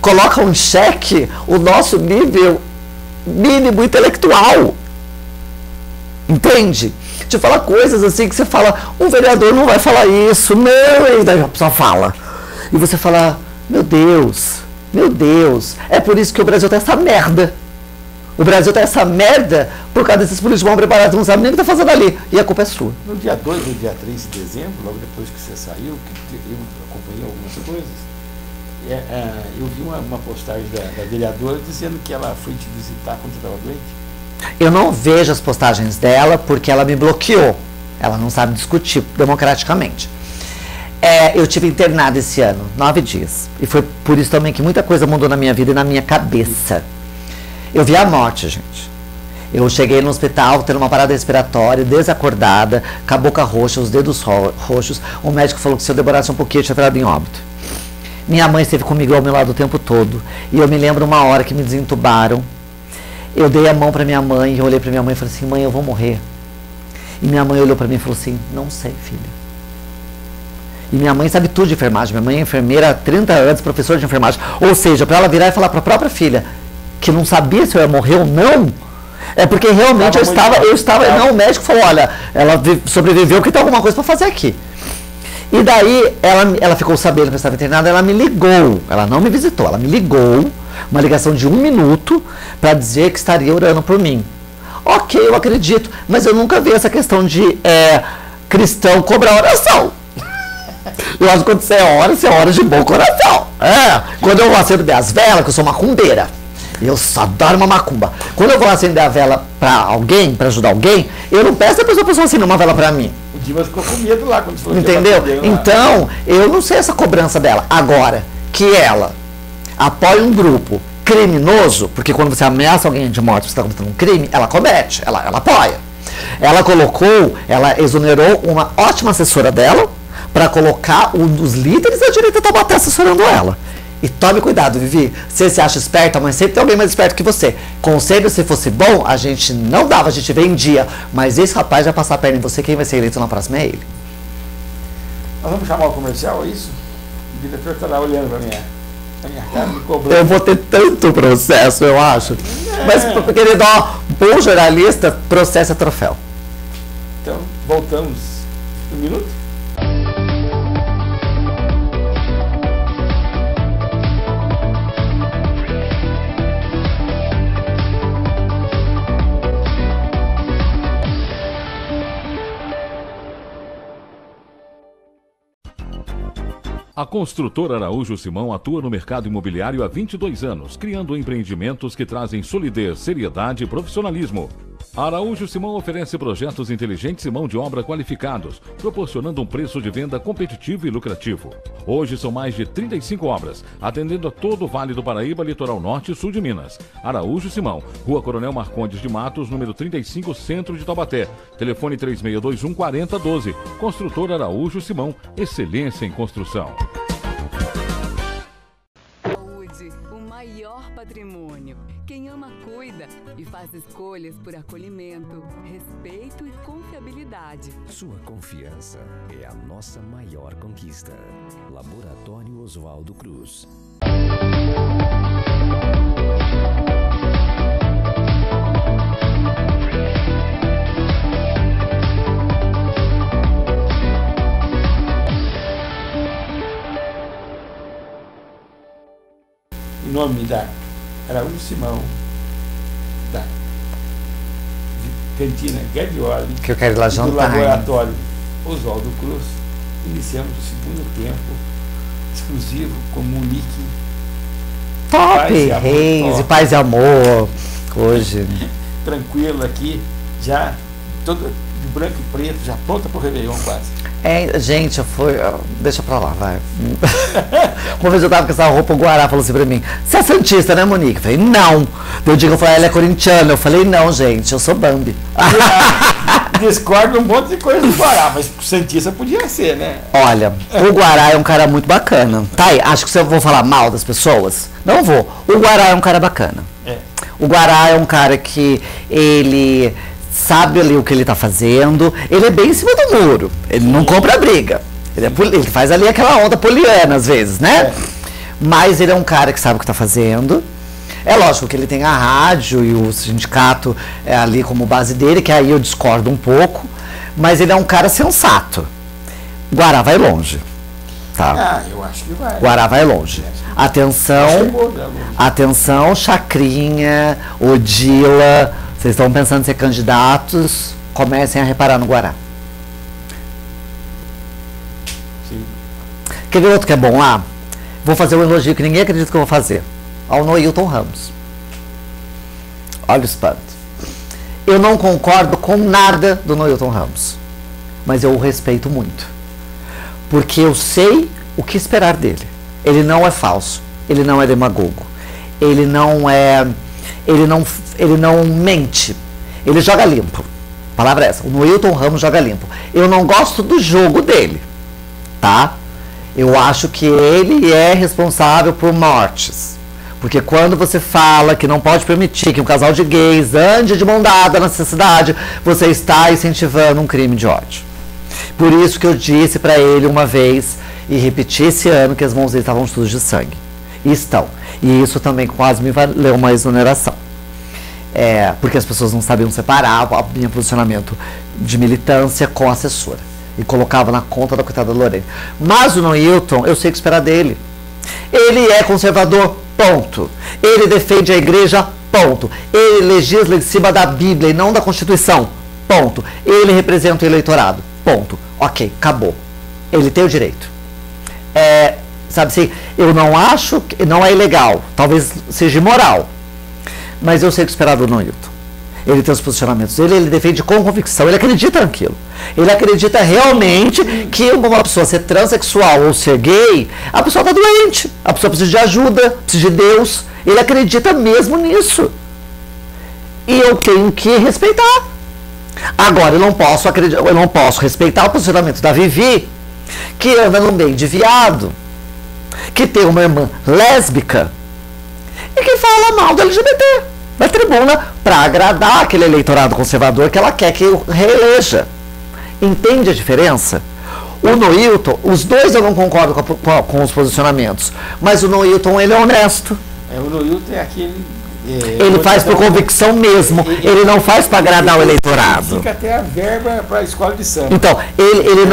colocam em xeque o nosso nível mínimo intelectual. Entende? De falar coisas assim que você fala, um vereador não vai falar isso, não, e daí a pessoa fala. E você fala, meu Deus, é por isso que o Brasil tá essa merda. O Brasil tá essa merda por causa desses políticos mal preparados, não sabem nem o que tá fazendo ali. E a culpa é sua. No dia 2 ou dia 3 de dezembro, logo depois que você saiu, que eu acompanhei algumas coisas, eu vi uma postagem da vereadora dizendo que ela foi te visitar quando você estava doente. Eu não vejo as postagens dela porque ela me bloqueou. Ela não sabe discutir democraticamente. Eu tive internado esse ano, 9 dias. E foi por isso também que muita coisa mudou na minha vida e na minha cabeça. Eu vi a morte, gente. Eu cheguei no hospital tendo uma parada respiratória, desacordada, com a boca roxa, os dedos roxos. O médico falou que se eu demorasse um pouquinho eu tinha entrado em óbito. Minha mãe esteve comigo ao meu lado o tempo todo. E eu me lembro uma hora que me desentubaram. Eu dei a mão para minha mãe e eu olhei para minha mãe e falei assim, mãe, eu vou morrer. E minha mãe olhou para mim e falou assim, não sei, filha. E minha mãe sabe tudo de enfermagem. Minha mãe é enfermeira há 30 anos, professora de enfermagem. Ou seja, para ela virar e falar para a própria filha que não sabia se eu ia morrer ou não, é porque realmente eu estava. Não, o médico falou, olha, ela sobreviveu, que tem alguma coisa para fazer aqui. E daí ela ficou sabendo que eu estava internada, ela me ligou. Ela não me visitou, ela me ligou, uma ligação de 1 minuto, para dizer que estaria orando por mim. Ok, eu acredito, mas eu nunca vi essa questão de cristão cobrar oração. Eu acho que quando você ora de bom coração. Quando eu vou acender as velas, que eu sou macumbeira, eu só adoro uma macumba. Quando eu vou acender a vela pra alguém, pra ajudar alguém, eu não peço a pessoa acender uma vela pra mim. O Dimas ficou com medo lá quando falou. Entendeu? Então, eu não sei essa cobrança dela. Agora, que ela apoia um grupo criminoso, porque quando você ameaça alguém de morte, você está cometendo um crime, ela comete, ela apoia. Ela exonerou uma ótima assessora dela para colocar um dos líderes da direita Taubaté assessorando ela. E tome cuidado, Vivi. Você se acha esperta, mas sempre tem alguém mais esperto que você. Conselho, se fosse bom, a gente não dava, a gente vendia. Mas esse rapaz vai passar a perna em você, quem vai ser eleito na próxima é ele. Nós vamos chamar o comercial, é isso? O diretor está lá olhando para minha cara, me cobrando. Eu vou ter tanto processo, eu acho. Mas, querido, bom jornalista, processo é troféu. Então, voltamos. 1 minuto? A construtora Araújo Simão atua no mercado imobiliário há 22 anos, criando empreendimentos que trazem solidez, seriedade e profissionalismo. A Araújo Simão oferece projetos inteligentes e mão de obra qualificados, proporcionando um preço de venda competitivo e lucrativo. Hoje são mais de 35 obras, atendendo a todo o Vale do Paraíba, Litoral Norte e Sul de Minas. Araújo Simão, Rua Coronel Marcondes de Matos, número 35, Centro de Taubaté. Telefone 3621-4012. Construtora Araújo Simão, excelência em construção. Patrimônio. Quem ama, cuida e faz escolhas por acolhimento, respeito e confiabilidade. Sua confiança é a nossa maior conquista. Laboratório Oswaldo Cruz. Em nome da Araújo Simão, da Cantina Gaglioli, que eu quero ir lá do jantar, Laboratório Oswaldo Cruz, iniciamos o segundo tempo exclusivo com Monique. Top, Reis e Paz e Amor. Hoje. Tranquilo aqui, já todo de branco e preto, já pronta para o Réveillon quase. Gente, deixa pra lá, vai. Uma vez eu tava com essa roupa, o Guará falou assim pra mim, você é santista, né, Monique? Eu falei, não. Eu digo, ela é corintiana. Eu falei, não, gente, eu sou Bambi. Discordo um monte de coisa do Guará, mas santista podia ser, né? Olha, o Guará é um cara muito bacana. Tá aí, acho que eu vou falar mal das pessoas? Não vou. O Guará é um cara bacana. O Guará é um cara que ele sabe ali o que ele tá fazendo, ele é bem em cima do muro, ele não compra briga, ele faz ali aquela onda poliana às vezes, né? mas ele é um cara que sabe o que está fazendo. É lógico que ele tem a rádio e o sindicato ali como base dele, que aí eu discordo um pouco, mas ele é um cara sensato. Guará vai longe. Tá? Eu acho que vai. Guará vai longe. Atenção, Chacrinha, Odila, vocês estão pensando em ser candidatos, comecem a reparar no Guará. Sim. Quer ver outro que é bom lá? Vou fazer um elogio que ninguém acredita que eu vou fazer. Ao Noilton Ramos. Olha o espanto. Eu não concordo com nada do Noilton Ramos, mas eu o respeito muito. Porque eu sei o que esperar dele. Ele não é falso, ele não é demagogo, ele não mente, ele joga limpo. A palavra é essa, o Noilton Ramos joga limpo. Eu não gosto do jogo dele, tá? Eu acho que ele é responsável por mortes. Porque quando você fala que não pode permitir que um casal de gays ande de mão dada na cidade, você está incentivando um crime de ódio. Por isso que eu disse para ele uma vez, e repeti esse ano, que as mãos dele estavam sujas de sangue. E estão. E isso também quase me valeu uma exoneração. Porque as pessoas não sabiam separar o meu posicionamento de militância com a assessora. E colocava na conta da coitada da Lorena. Mas o Noilton, eu sei o que esperar dele. Ele é conservador, ponto. Ele defende a igreja, ponto. Ele legisla em cima da Bíblia e não da Constituição, ponto. Ele representa o eleitorado, ponto. Ok, acabou. Ele tem o direito. Sabe assim, eu não acho, não é ilegal, talvez seja imoral, mas eu sei o que esperar do Noilton. Ele tem os posicionamentos dele, ele defende com convicção, ele acredita naquilo. Ele acredita realmente que uma pessoa ser transexual ou ser gay, a pessoa está doente, a pessoa precisa de ajuda, precisa de Deus. Ele acredita mesmo nisso. E eu tenho que respeitar. Agora, eu não posso respeitar o posicionamento da Vivi, que anda no meio de viado, que tem uma irmã lésbica e que fala mal do LGBT na tribuna para agradar aquele eleitorado conservador que ela quer que reeleja. Entende a diferença? O Noilton, os dois eu não concordo com os posicionamentos, mas o Noilton, ele é honesto. O Noilton é aquele... ele faz por convicção mesmo, ele não faz para agradar o eleitorado. Fica até a verba para a escola de samba. Então, ele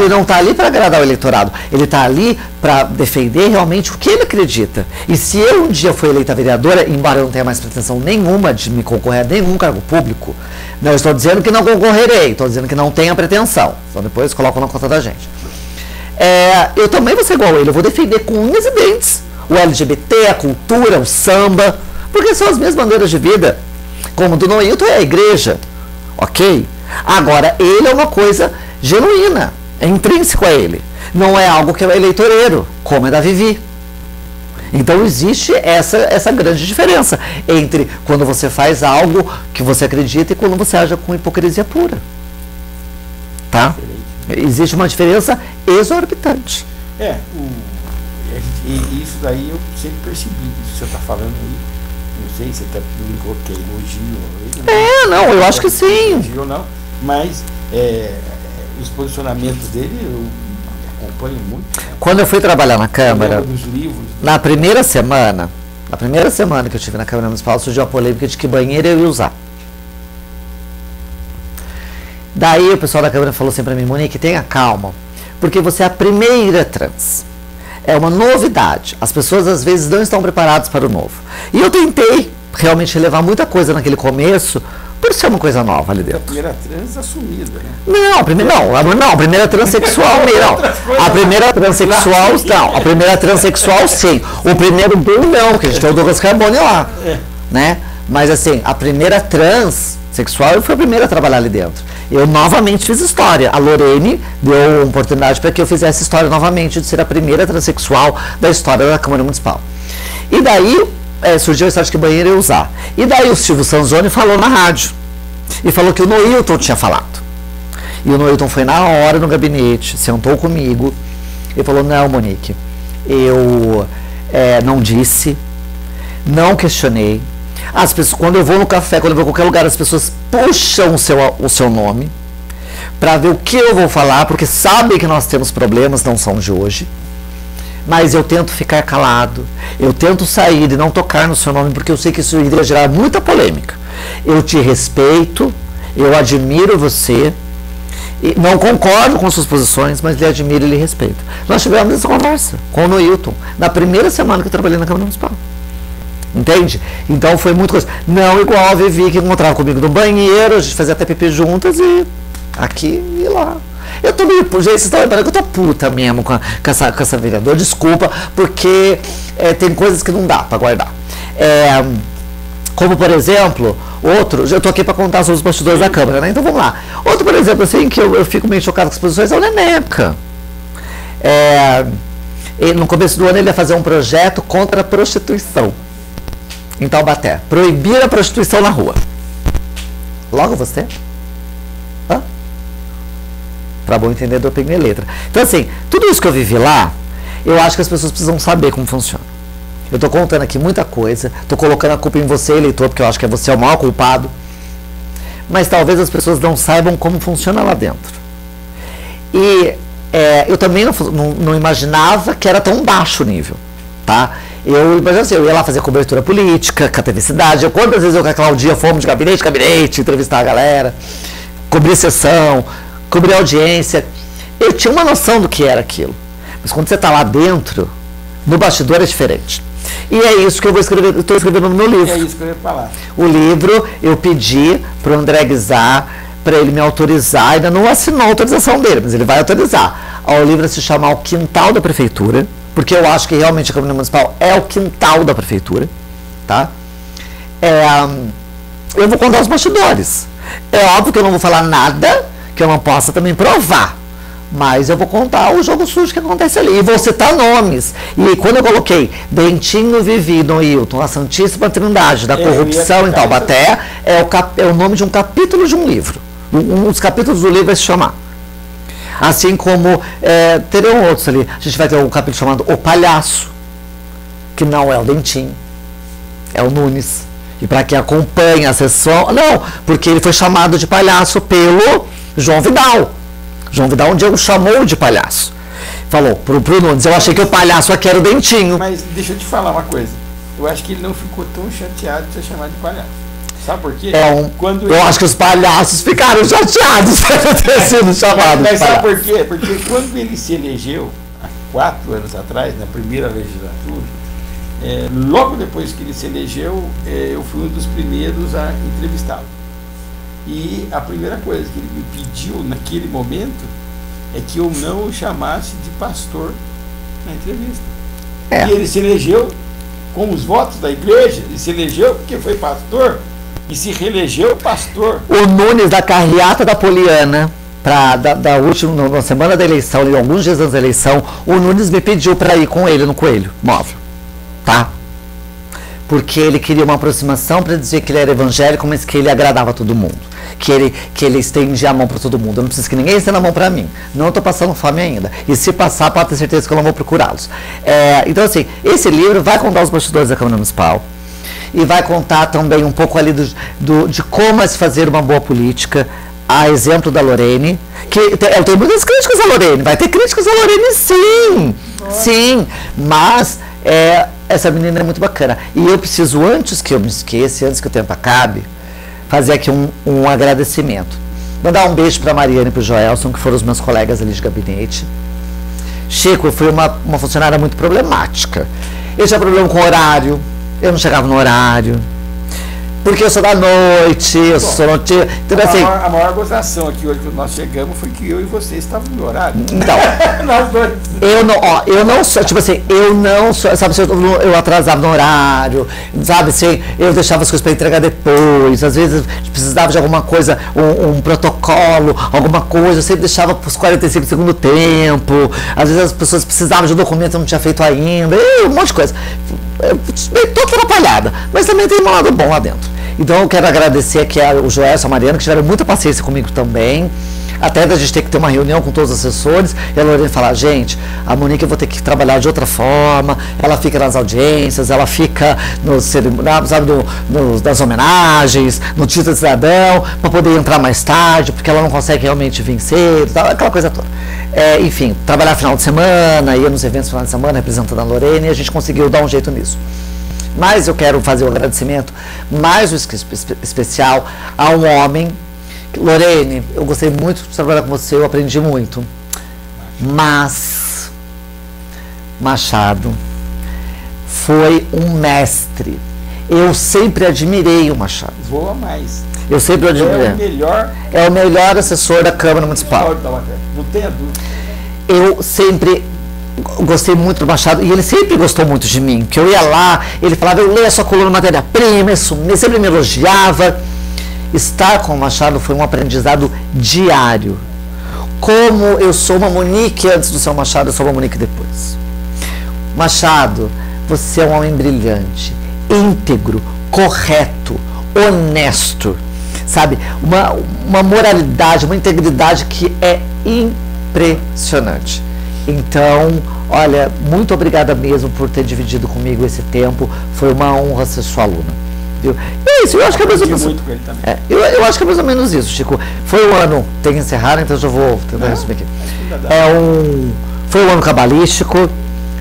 não tá ali para agradar o eleitorado, ele está ali para defender realmente o que ele acredita. E se eu um dia for eleita vereadora, embora eu não tenha mais pretensão nenhuma de me concorrer a nenhum cargo público, não estou dizendo que não concorrerei, estou dizendo que não tenho a pretensão. Então depois colocam na conta da gente. Eu também vou ser igual a ele, eu vou defender com unhas e dentes o LGBT, a cultura, o samba, porque são as mesmas bandeiras de vida. Como o do Noilton é a igreja, ok? Agora, ele é uma coisa genuína, é intrínseco a ele. Não é algo que é eleitoreiro, como é da Vivi. Então existe essa grande diferença entre quando você faz algo que você acredita e quando você age com hipocrisia pura. Tá? Existe uma diferença exorbitante. E isso daí eu sempre percebi, isso que você está falando aí, não sei se você está brincou que é elogio. Não, eu acho que sim. Elogio ou não, mas os posicionamentos dele eu acompanho muito. Né? Quando eu fui trabalhar na Câmara, dos livros, na primeira semana que eu estive na Câmara Municipal, surgiu a polêmica de que banheiro eu ia usar. Daí o pessoal da Câmara falou assim para mim: Monique, tenha calma, porque você é a primeira trans. É uma novidade. As pessoas às vezes não estão preparadas para o novo. E eu tentei realmente relevar muita coisa naquele começo, por ser uma coisa nova ali dentro. A primeira trans assumida, né? Não, a primeira transexual não. A primeira transexual não. A primeira transexual sim. O primeiro gay não, porque a gente tem o Douglas Carbone lá. Né? Mas assim, a primeira transexual eu fui a primeira a trabalhar ali dentro. Eu novamente fiz história. A Lorene deu uma oportunidade para que eu fizesse história novamente, de ser a primeira transexual da história da Câmara Municipal. E daí surgiu a história de que banheiro eu ia usar. E daí o Silvio Sanzoni falou na rádio. E falou que o Noilton tinha falado. E o Noilton foi na hora no gabinete, sentou comigo e falou: não, Monique, eu não disse, não questionei. As pessoas, quando eu vou no café, quando eu vou em qualquer lugar, as pessoas puxam o seu nome para ver o que eu vou falar, porque sabem que nós temos problemas, não são de hoje. mas eu tento ficar calado, eu tento sair e não tocar no seu nome, porque eu sei que isso iria gerar muita polêmica. Eu te respeito, eu admiro você, não concordo com suas posições, mas lhe admiro e lhe respeito. Nós tivemos essa conversa com o Noilton, na primeira semana que eu trabalhei na Câmara Municipal. Entende? Então foi muito coisa. Não igual a Vivi, que encontrava comigo no banheiro, a gente fazia até pipi juntas e aqui e lá. Eu tô meio, gente, vocês estão lembrando que eu tô puta mesmo com essa vereadora, desculpa, porque tem coisas que não dá para guardar. Como, por exemplo, outro, eu tô aqui para contar sobre os bastidores da Câmara, né? Então vamos lá. Outro, por exemplo, assim, que eu fico meio chocado com as posições, é o Neneca. No começo do ano ele ia fazer um projeto contra a prostituição em Taubaté. Proibir a prostituição na rua. Logo você? Hã? Para bom entendedor, peguei a letra. Então, assim, tudo isso que eu vivi lá, eu acho que as pessoas precisam saber como funciona. Eu estou contando aqui muita coisa, estou colocando a culpa em você, eleitor, porque eu acho que você é o maior culpado. Mas talvez as pessoas não saibam como funciona lá dentro. E eu também não imaginava que era tão baixo o nível, tá? Eu ia lá fazer cobertura política, com a TV Cidade. Quantas vezes eu com a Claudinha fomos de gabinete em gabinete, entrevistar a galera, cobrir sessão, cobrir audiência. Eu tinha uma noção do que era aquilo. Mas quando você está lá dentro, no bastidor é diferente. E é isso que eu estou escrevendo no meu livro. É isso que eu ia falar. O livro eu pedi para o André Guizar, para ele me autorizar, ainda não assinou a autorização dele, mas ele vai autorizar. O livro se chama O Quintal da Prefeitura, porque eu acho que realmente a Câmara Municipal é o quintal da Prefeitura, tá? Eu vou contar os bastidores. É óbvio que eu não vou falar nada que eu não possa também provar, mas eu vou contar o jogo sujo que acontece ali. E vou citar nomes. E quando eu coloquei Dentinho, Vivi, Noilton, a Santíssima Trindade da corrupção em Taubaté, é o nome de um capítulo de um livro. Um dos capítulos do livro vai se chamar. Assim como terão outros ali. A gente vai ter um capítulo chamado O Palhaço, que não é o Dentinho, é o Nunes. E para quem acompanha a sessão, não, porque ele foi chamado de palhaço pelo João Vidal. João Vidal um dia o chamou de palhaço. Falou pro Nunes, eu achei que o palhaço aqui era o Dentinho. Mas deixa eu te falar uma coisa. Eu acho que ele não ficou tão chateado de ser chamado de palhaço. Sabe por quê? Eu acho que os palhaços ficaram chateados de ter sido chamados. Mas sabe por quê? Porque quando ele se elegeu, há 4 anos atrás, na primeira legislatura, logo depois que ele se elegeu, eu fui um dos primeiros a entrevistá-lo. E a primeira coisa que ele me pediu naquele momento é que eu não o chamasse de pastor na entrevista. E ele se elegeu com os votos da igreja, ele se elegeu porque foi pastor e se reelegeu pastor. O Nunes, da carreata da Poliana, na semana da eleição, alguns dias antes da eleição, o Nunes me pediu para ir com ele no Coelho Móvel, tá? Porque ele queria uma aproximação para dizer que ele era evangélico, mas que ele agradava todo mundo. Que ele estendia a mão para todo mundo. Eu não preciso que ninguém estenda a mão para mim. Não estou passando fome ainda. E se passar, pode ter certeza que eu não vou procurá-los. Então, assim, esse livro vai contar os bastidores da Câmara Municipal. E vai contar também um pouco ali de como é se fazer uma boa política. A exemplo da Lorene. Eu tenho muitas críticas à Lorene. Vai ter críticas à Lorene, sim. Sim. Mas essa menina é muito bacana. E eu preciso, antes que eu me esqueça, antes que o tempo acabe, fazer aqui um agradecimento. Mandar um beijo para a Mariana e para o Joelson, que foram os meus colegas ali de gabinete. Chico, eu fui uma funcionária muito problemática. Eu tinha problema com horário, eu não chegava no horário. Porque eu sou da noite, eu sou noite. Então, assim, a maior gozação aqui hoje que nós chegamos foi que eu e você estavam no horário. Então, nós dois. Eu não sou, tipo assim, sabe, eu atrasava no horário, sabe, assim, eu deixava as coisas para entregar depois, às vezes precisava de alguma coisa, um protocolo, alguma coisa, eu sempre deixava para os 45 do segundo tempo, às vezes as pessoas precisavam de um documento que eu não tinha feito ainda, um monte de coisa. Estou atrapalhada, mas também tem um lado bom lá dentro. Então eu quero agradecer aqui o Joelson e a Mariana, que tiveram muita paciência comigo também. até da gente ter que ter uma reunião com todos os assessores, e a Lorene falar, gente, a Monique eu vou ter que trabalhar de outra forma, ela fica nas audiências, ela fica no cerimonial, sabe, nas homenagens, no título de cidadão, para poder entrar mais tarde, porque ela não consegue realmente vencer, aquela coisa toda. Enfim, trabalhar final de semana, ir nos eventos final de semana, representando a Lorene, e a gente conseguiu dar um jeito nisso. Mas eu quero fazer um agradecimento mais especial a um homem. Lorene, eu gostei muito de trabalhar com você, eu aprendi muito. Mas Machado foi um mestre. Eu sempre admirei o Machado. Voa mais. Eu sempre admirei. É o melhor assessor da Câmara Municipal. Não tenha dúvida. Eu sempre gostei muito do Machado, e ele sempre gostou muito de mim, que eu ia lá, ele falava, eu leio a sua coluna matéria-prima, ele sempre me elogiava. Estar com o Machado foi um aprendizado diário. Como eu sou uma Monique antes do seu Machado, eu sou uma Monique depois. Machado, você é um homem brilhante, íntegro, correto, honesto, sabe? Uma moralidade, uma integridade que é impressionante. Então, olha, muito obrigada mesmo por ter dividido comigo esse tempo. Foi uma honra ser sua aluna. Viu? É isso, eu acho que é mais ou menos. Muito com ele também. Eu acho que é mais ou menos isso, Chico. Foi um ano, tem que encerrar, então eu já vou tentar resumir aqui. Foi um ano cabalístico,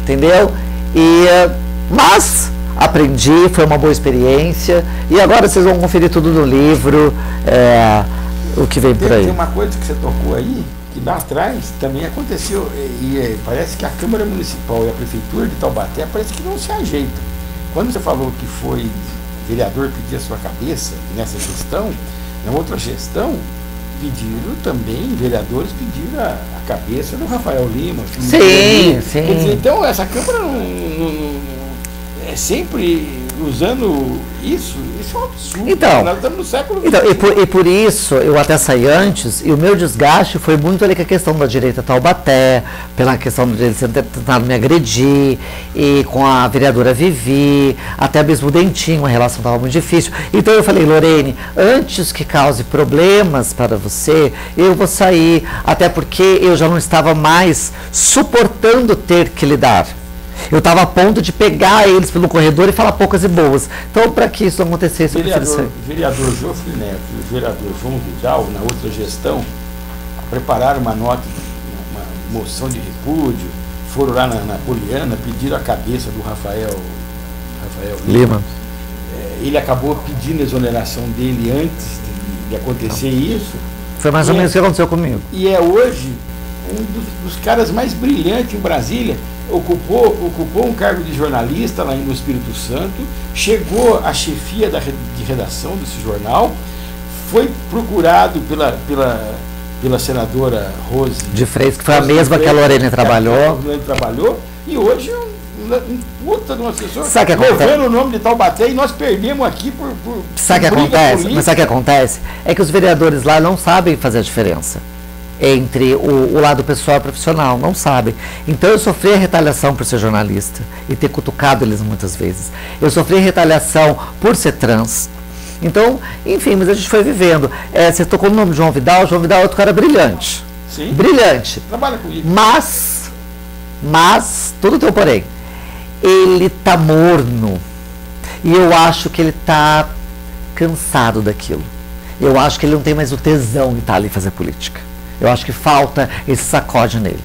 entendeu? Mas aprendi, foi uma boa experiência. E agora vocês vão conferir tudo no livro, o que vem por aí. Tem uma coisa que você tocou aí, que lá atrás também aconteceu, e parece que a Câmara Municipal e a Prefeitura de Taubaté parece que não se ajeitam. Quando você falou que foi vereador pedir a sua cabeça nessa gestão, na outra gestão, pediram também, vereadores pediram a cabeça do Rafael Lima. Sim, sim. Quer dizer, então essa Câmara não é sempre usando isso é um absurdo. Então, nós estamos no século XX. Então, e por isso eu até saí antes, e o meu desgaste foi muito ali com a questão da direita Taubaté, pela questão de eles ter tentado me agredir, e com a vereadora Vivi, até mesmo o Dentinho, a relação estava muito difícil. Então eu falei, Lorene, antes que cause problemas para você, eu vou sair, até porque eu já não estava mais suportando ter que lidar. Eu estava a ponto de pegar eles pelo corredor e falar poucas e boas. Então, para que isso acontecesse, eu prefiro sair. O vereador Jofre Neto e o vereador João Vidal, na outra gestão, prepararam uma nota, uma moção de repúdio, foram lá na Poliana, pediram a cabeça do Rafael Lima. Ele acabou pedindo a exoneração dele antes de acontecer isso. Foi mais ou menos o que aconteceu comigo. E é hoje um dos caras mais brilhantes em Brasília. Ocupou um cargo de jornalista lá no Espírito Santo, chegou à chefia de redação desse jornal, foi procurado pela senadora Rose de Freitas, que foi a mesma que a Lorene trabalhou. E hoje um puta de um assessor levando o nome de Taubaté, e nós perdemos aqui por sabe o que acontece? Mas sabe o que acontece? É que os vereadores lá não sabem fazer a diferença entre o lado pessoal e profissional, não sabem. Então eu sofri a retaliação por ser jornalista e ter cutucado eles muitas vezes. Eu sofri a retaliação por ser trans. Então, enfim, mas a gente foi vivendo. Você tocou no nome de João Vidal. João Vidal é outro cara brilhante. Sim. Brilhante. Trabalha comigo. Mas, tudo tem um porém. Ele tá morno. E eu acho que ele tá cansado daquilo. Eu acho que ele não tem mais o tesão de estar ali fazer política. Eu acho que falta esse sacode nele.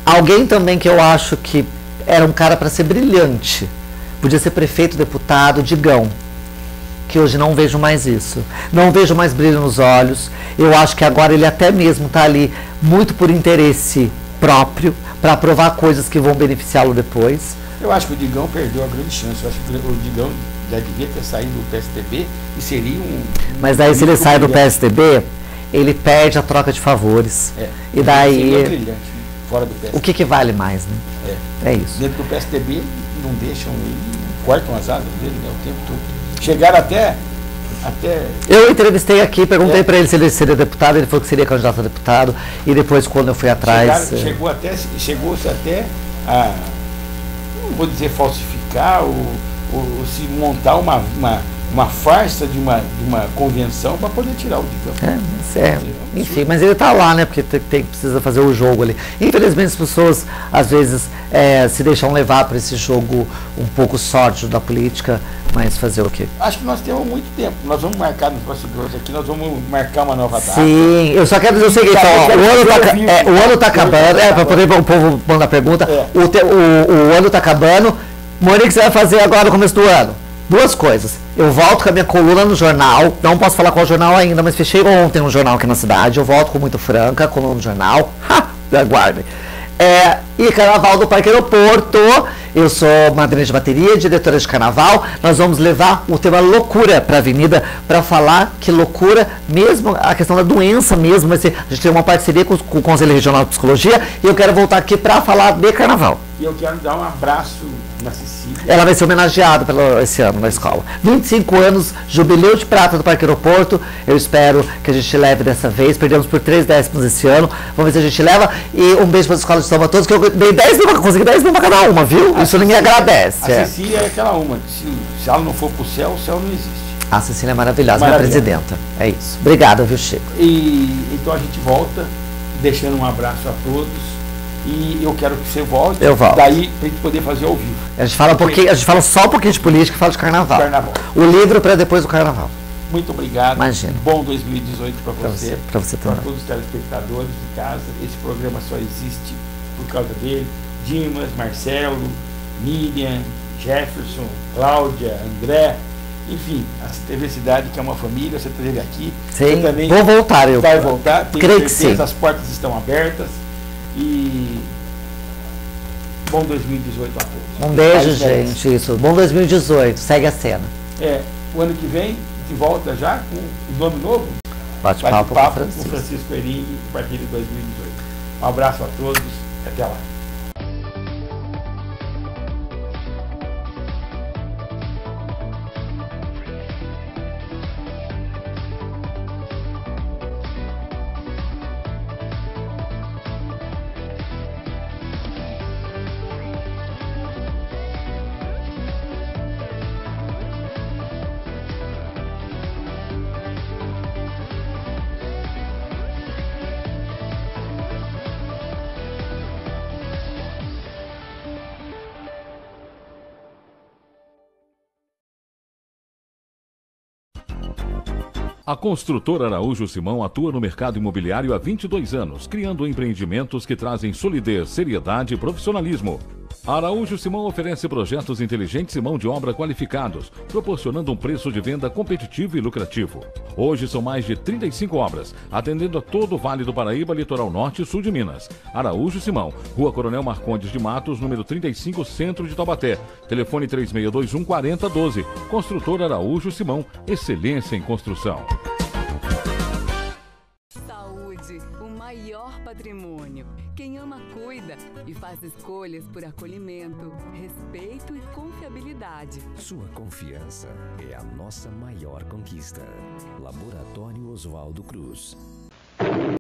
Alguém também que eu acho que era um cara para ser brilhante, podia ser prefeito, deputado, Digão, que hoje não vejo mais isso. Não vejo mais brilho nos olhos. Eu acho que agora ele até mesmo está ali muito por interesse próprio, para aprovar coisas que vão beneficiá-lo depois. Eu acho que o Digão perdeu a grande chance. Eu acho que o Digão já devia ter saído do PSDB e seria Mas daí se ele sai do PSDB, ele perde a troca de favores. E daí. Fora do PSDB. O que vale mais, né? É isso. Dentro do PSDB não deixam ele, cortam as asas dele, né, o tempo todo. Chegaram até. Eu entrevistei aqui, perguntei para ele se ele seria deputado, ele falou que seria candidato a deputado, e depois quando eu fui atrás. Chegou-se até a, não vou dizer falsificar, ou se montar uma uma farsa de uma convenção para poder tirar o de campo. Enfim, mas ele está lá, né? Porque precisa fazer o jogo ali. Infelizmente as pessoas às vezes se deixam levar por esse jogo um pouco sórdido da política, mas fazer o quê? Acho que nós temos muito tempo. Nós vamos marcar nos bastidores aqui, nós vamos marcar uma nova data. Sim, eu só quero dizer o seguinte, o ano está acabando, para poder o povo mandar pergunta, o ano está acabando. Monique, o que você vai fazer agora no começo do ano? Duas coisas. Eu volto com a minha coluna no jornal, não posso falar qual jornal ainda, mas fechei ontem um jornal aqui na cidade, eu volto com muito franca, coluna no jornal, aguardem. E Carnaval do Parque Aeroporto, eu sou madrinha de bateria, diretora de carnaval, nós vamos levar o tema loucura para a avenida, para falar que loucura, mesmo a questão da doença mesmo, a gente tem uma parceria com o Conselho Regional de Psicologia, e eu quero voltar aqui para falar de carnaval. E eu quero dar um abraço na Cecília. Ela vai ser homenageada esse ano na escola. 25 anos, jubileu de prata do Parque Aeroporto. Eu espero que a gente leve dessa vez. Perdemos por 3 décimos esse ano. Vamos ver se a gente leva. E um beijo para as escolas de São Paulo todos, que eu dei 10 mil, consegui 10 mil para cada uma, viu? Isso ninguém agradece. A Cecília é aquela uma. Se ela não for para o céu não existe. A Cecília é maravilhosa, minha presidenta. É isso. Obrigada, viu, Chico? Então a gente volta, deixando um abraço a todos. E eu quero que você volte. Eu volto. Daí pra gente poder fazer ao vivo. A gente fala só um pouquinho de política e fala de carnaval. O livro para depois do carnaval. Muito obrigado. Imagina. Bom 2018 para você. Para você também. Para todos os telespectadores de casa. Esse programa só existe por causa dele. Dimas, Marcelo, Miriam, Jefferson, Cláudia, André. Enfim, a TV Cidade, que é uma família, você esteve aqui. Sim, você também vou voltar. Vai voltar. Creio que sim. As portas estão abertas. E bom 2018 a todos. Um beijo, gente. Isso. Bom 2018. Segue a cena. O ano que vem, de volta já com o nome novo. Bate-papo com Francisco Eringue, a partir de 2018. Um abraço a todos e até lá. A construtora Araújo Simão atua no mercado imobiliário há 22 anos, criando empreendimentos que trazem solidez, seriedade e profissionalismo. A Araújo Simão oferece projetos inteligentes e mão de obra qualificados, proporcionando um preço de venda competitivo e lucrativo. Hoje são mais de 35 obras, atendendo a todo o Vale do Paraíba, Litoral Norte e Sul de Minas. Araújo Simão, Rua Coronel Marcondes de Matos, número 35, Centro de Taubaté. Telefone 3621 4012. Construtora Araújo Simão, excelência em construção. Saúde, o maior patrimônio. Quem ama, cuida e faz escolhas por acolhimento, respeito e confiabilidade. Sua confiança é a nossa maior conquista. Laboratório Oswaldo Cruz.